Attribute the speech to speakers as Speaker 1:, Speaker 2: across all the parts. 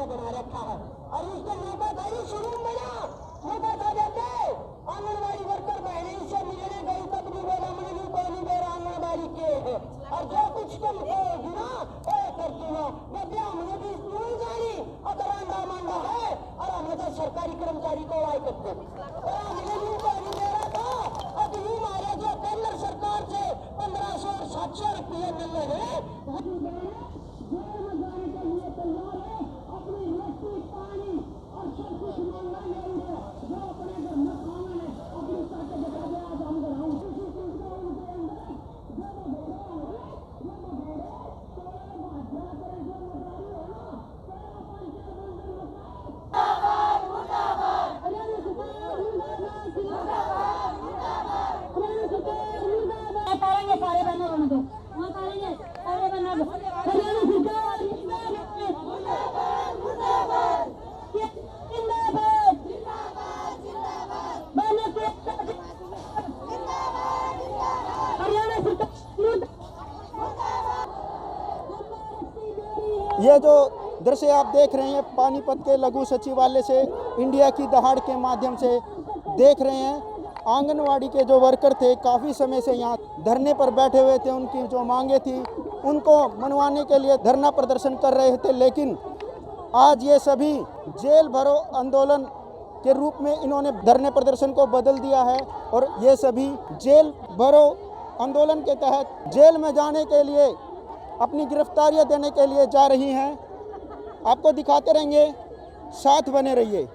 Speaker 1: बना रखा है और इसको नौकरदारी शुरू मिला नौकर देते आंगनबाड़ी वर्कर बहने से मिलने गई तब भी बोला मुझे कोई नहीं मेरा आंगनबाड़ी के है और जो कुछ तुम कहोगी ना वो करती हो मैं हमने भी नहीं जानी अगर अंडा मांडा है और हमने तो सरकारी कर्मचारी को वाई करते और हमने भी कोई नहीं दे रहा था अब ये हमारे जो केंद्र सरकार से 1500 और 700 रुपये मिल रहे हैं
Speaker 2: ये जो दृश्य आप देख रहे हैं पानीपत के लघु सचिवालय से इंडिया की दहाड़ के माध्यम से देख रहे हैं। आंगनवाड़ी के जो वर्कर थे काफ़ी समय से यहाँ धरने पर बैठे हुए थे। उनकी जो मांगे थी उनको मनवाने के लिए धरना प्रदर्शन कर रहे थे, लेकिन आज ये सभी जेल भरो आंदोलन के रूप में इन्होंने धरने प्रदर्शन को बदल दिया है और ये सभी जेल भरो आंदोलन के तहत जेल में जाने के लिए अपनी गिरफ्तारियां देने के लिए जा रही हैं। आपको दिखाते रहेंगे, साथ बने रहिए।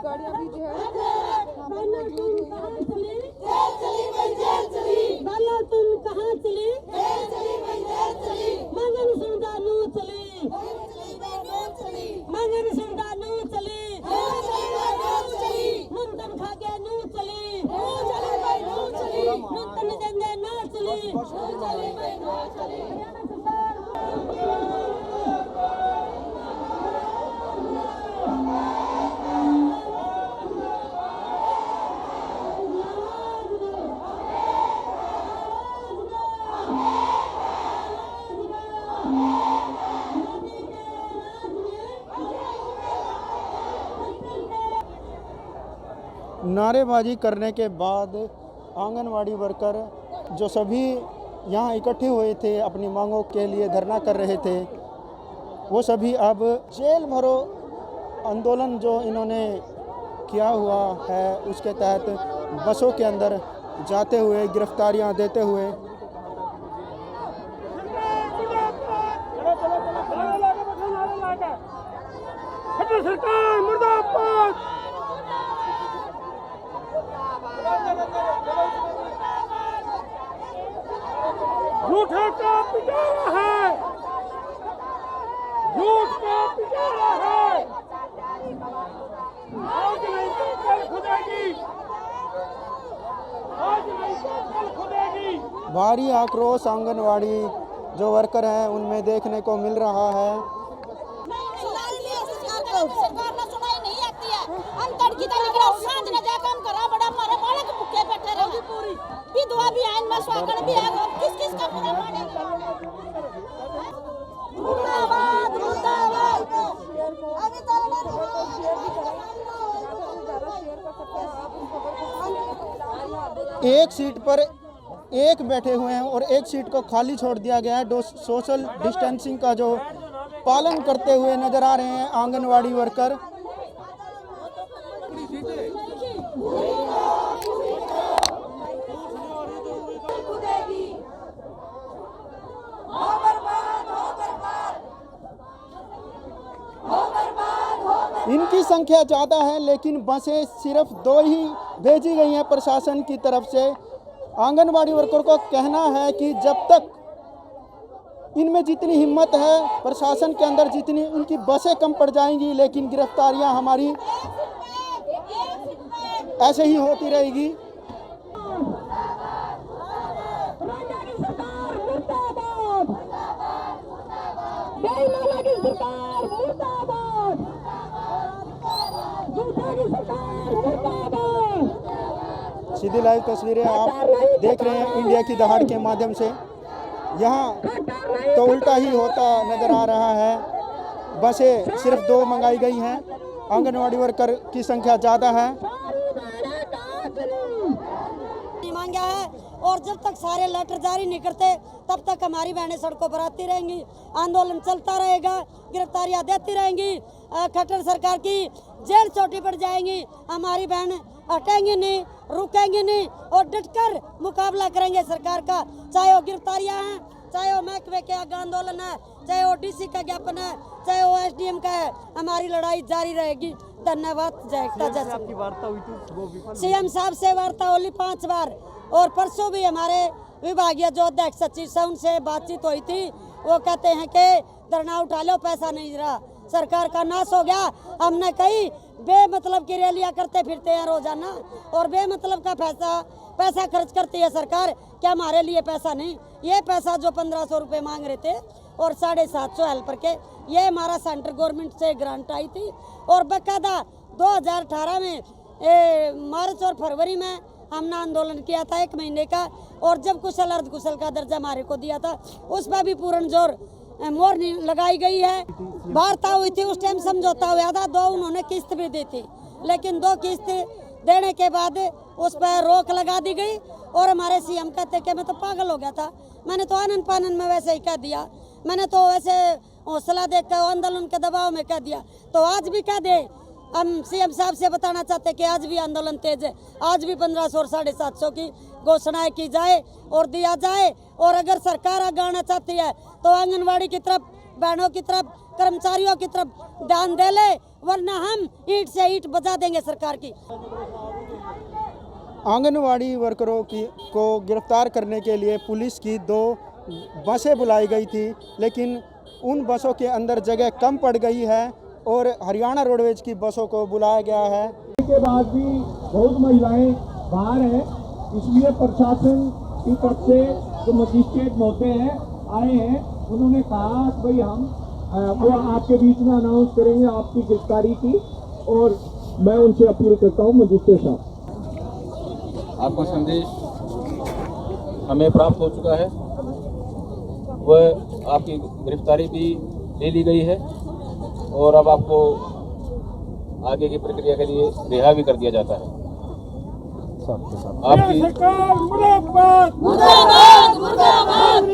Speaker 3: गाड़ियाँ भी जो है
Speaker 1: तुम कहाँ चली मगन सुविधा नू चली मगन सुविधा नू चली नुंतन खागे नू चली नुंतन जंदे ना चली
Speaker 2: नारेबाजी करने के बाद आंगनवाड़ी वर्कर जो सभी यहाँ इकट्ठे हुए थे अपनी मांगों के लिए धरना कर रहे थे, वो सभी अब जेल भरो आंदोलन जो इन्होंने किया हुआ है उसके तहत बसों के अंदर जाते हुए गिरफ्तारियां देते हुए सरकार मुर्दाबाद भारी आक्रोश आंगनवाड़ी जो वर्कर हैं उनमें देखने को मिल रहा है।
Speaker 3: सरकार ना सुनाई नहीं आती है। हम तड़की तक निकला सांझ न जा काम करा बड़ा मारे बालक भूखे बैठे रहे पूरी विधवा भी है इनमें स्वागत भी है किस किस का पूरा माने मुर्दाबाद मुर्दाबाद अभी
Speaker 2: एक सीट पर एक बैठे हुए हैं और एक सीट को खाली छोड़ दिया गया है। सोशल डिस्टेंसिंग का जो पालन करते हुए नजर आ रहे हैं आंगनवाड़ी वर्कर। इनकी संख्या ज़्यादा है लेकिन बसें सिर्फ 2 ही भेजी गई हैं प्रशासन की तरफ से। आंगनवाड़ी वर्कर को कहना है कि जब तक इनमें जितनी हिम्मत है प्रशासन के अंदर जितनी उनकी बसें कम पड़ जाएंगी लेकिन गिरफ्तारियां हमारी ऐसे ही होती रहेगी। सीधी लाइव तस्वीरें आप देख रहे हैं इंडिया की दहाड़ के माध्यम से। यहाँ तो उल्टा ही होता नजर आ रहा है। बसें सिर्फ 2 मंगाई गई हैं, आंगनवाड़ी वर्कर की संख्या ज़्यादा है।
Speaker 3: मांगा है और जब तक सारे लेटर जारी नहीं करते तब तक हमारी बहनें सड़कों पर आती रहेंगी, आंदोलन चलता रहेगा, गिरफ्तारियां देती रहेंगी। खट्टर सरकार की जेल चोटी पर जाएंगी, हमारी बहन हटेंगी नहीं, रुकेंगी नहीं और डटकर मुकाबला करेंगे सरकार का। चाहे वो गिरफ्तारियां हैं, चाहे वो महकमे के आगे आंदोलन है, चाहे वो डीसी का ज्ञापन है, चाहे वो एसडीएम का है, हमारी लड़ाई जारी रहेगी। धन्यवाद। जय सीएम साहब से वार्ता होली 5 बार और परसों भी हमारे विभागीय जो अध्यक्ष सचिव से उनसे बातचीत हुई थी। वो कहते हैं कि धरना उठा लो, पैसा नहीं रहा, सरकार का नाश हो गया। हमने कई बेमतलब की रैलियां करते फिरते हैं रोजाना और बेमतलब का पैसा खर्च करती है सरकार। क्या हमारे लिए पैसा नहीं? ये पैसा जो 1500 रुपये मांग रहे थे और 750 हेल्पर के, ये हमारा सेंट्रल गवर्नमेंट से ग्रांट आई थी और बाकायदा 2018 में मार्च और फरवरी में हमने आंदोलन किया था 1 महीने का और जब कुशल अर्धकुशल का दर्जा हमारे को दिया था उस पर भी पूर्ण जोर मोहर लगाई गई है। वार्ता हुई थी उस टाइम, समझौता हुआ था, 2 उन्होंने किस्त भी दी थी लेकिन 2 किस्त देने के बाद उस पर रोक लगा दी गई और हमारे सीएम कहते कि मैं तो पागल हो गया था। मैंने तो आनन पानन में वैसे ही कह दिया, मैंने तो वैसे हौसला देकर आंदोलन के दबाव में कह दिया, तो आज भी कह दे। हम सीएम साहब से बताना चाहते कि आज भी आंदोलन तेज है, आज भी 1500 और 750 की घोषणाएं की जाए और दिया जाए। और अगर सरकार आगे आना चाहती है तो आंगनवाड़ी की तरफ, बहनों की तरफ, कर्मचारियों की तरफ ध्यान दे ले, वरना हम ईंट से ईंट बजा देंगे सरकार की।
Speaker 2: आंगनवाड़ी वर्करों को गिरफ्तार करने के लिए पुलिस की 2 बसें बुलाई गई थी लेकिन उन बसों के अंदर जगह कम पड़ गई है और हरियाणा रोडवेज की बसों को बुलाया गया है।
Speaker 4: के बाद भी बहुत महिलाएं बाहर हैं, इसलिए प्रशासन की तरफ से जो मजिस्ट्रेट महोदय हैं आए हैं, उन्होंने कहा कि भाई हम वो आपके बीच में अनाउंस करेंगे आपकी गिरफ्तारी की। और मैं उनसे अपील करता हूँ मजिस्ट्रेट साहब,
Speaker 5: आपका संदेश हमें प्राप्त हो चुका है, वह आपकी गिरफ्तारी भी ले ली गई है और अब आपको आगे की प्रक्रिया के लिए रिहा भी कर दिया जाता है। आपकी
Speaker 4: सरकार मुर्दाबाद
Speaker 3: मुर्दाबाद मुर्दाबाद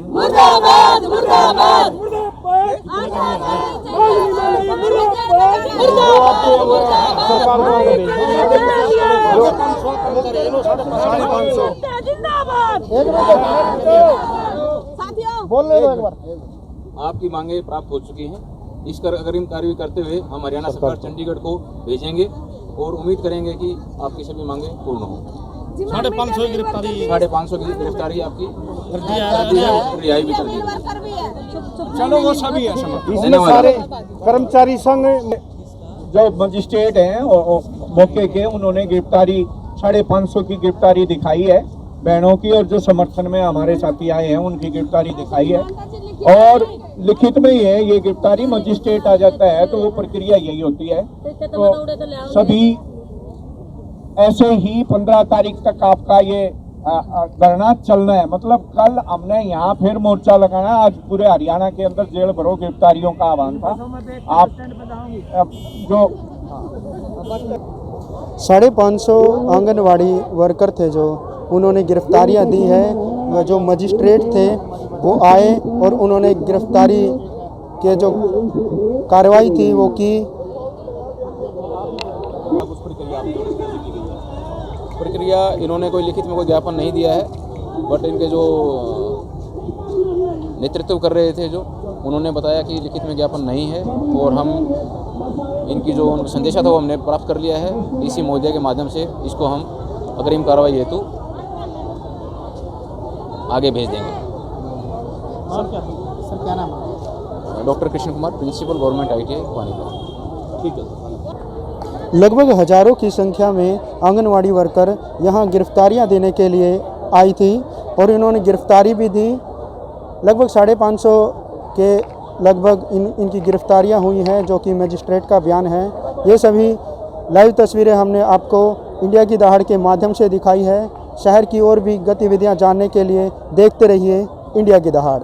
Speaker 4: मुर्दाबाद
Speaker 3: मुर्दाबाद मुर्दाबाद
Speaker 5: आपकी मांगे प्राप्त हो चुकी हैं। इस अग्रिम कार्रवाई करते हुए हम हरियाणा सरकार चंडीगढ़ को भेजेंगे और उम्मीद करेंगे कि आपकी सभी मांगे पूर्ण हों।
Speaker 6: 550 की गिरफ्तारी
Speaker 5: 550 की गिरफ्तारी आपकी रिहाई भी कर दी।
Speaker 6: चलो वो सभी है
Speaker 2: इसमें सारे कर्मचारी संघ
Speaker 4: जो मजिस्ट्रेट हैं मौके के, उन्होंने गिरफ्तारी 550 की गिरफ्तारी दिखाई है बहनों की, और जो समर्थन में हमारे साथी आए हैं उनकी गिरफ्तारी दिखाई है। और लिखित में ही है ये गिरफ्तारी, मजिस्ट्रेट आ जाता है तो वो प्रक्रिया यही होती है। तो सभी ऐसे ही 15 तारीख तक आपका ये धरना चलना है। मतलब कल हमने यहाँ फिर मोर्चा लगाना, आज पूरे हरियाणा के अंदर जेल भरो गिरफ्तारियों का आह्वान था। आप जो
Speaker 2: 550 आंगनवाड़ी वर्कर थे जो उन्होंने गिरफ्तारियां दी है। जो मजिस्ट्रेट थे वो आए और उन्होंने गिरफ्तारी के जो कार्रवाई थी वो की।
Speaker 5: प्रक्रिया इन्होंने कोई लिखित में कोई ज्ञापन नहीं दिया है, बट इनके जो नेतृत्व कर रहे थे जो उन्होंने बताया कि लिखित में ज्ञापन नहीं है, और हम इनकी जो उनका संदेशा था वो हमने प्राप्त कर लिया है। डीसी महोदय के माध्यम से इसको हम अग्रिम कार्रवाई हेतु आगे भेज देंगे।
Speaker 6: सर क्या नाम है?
Speaker 5: Doctor Krishna Kumar, principal government ITI Panipat. ठीक है।
Speaker 2: लगभग हजारों की संख्या में आंगनवाड़ी वर्कर यहाँ गिरफ्तारियाँ देने के लिए आई थी और इन्होंने गिरफ्तारी भी दी। लगभग 550 के लगभग इनकी गिरफ्तारियाँ हुई हैं, जो कि मजिस्ट्रेट का बयान है। ये सभी लाइव तस्वीरें हमने आपको इंडिया की दहाड़ के माध्यम से दिखाई है। शहर की और भी गतिविधियाँ जानने के लिए देखते रहिए इंडिया की दहाड़।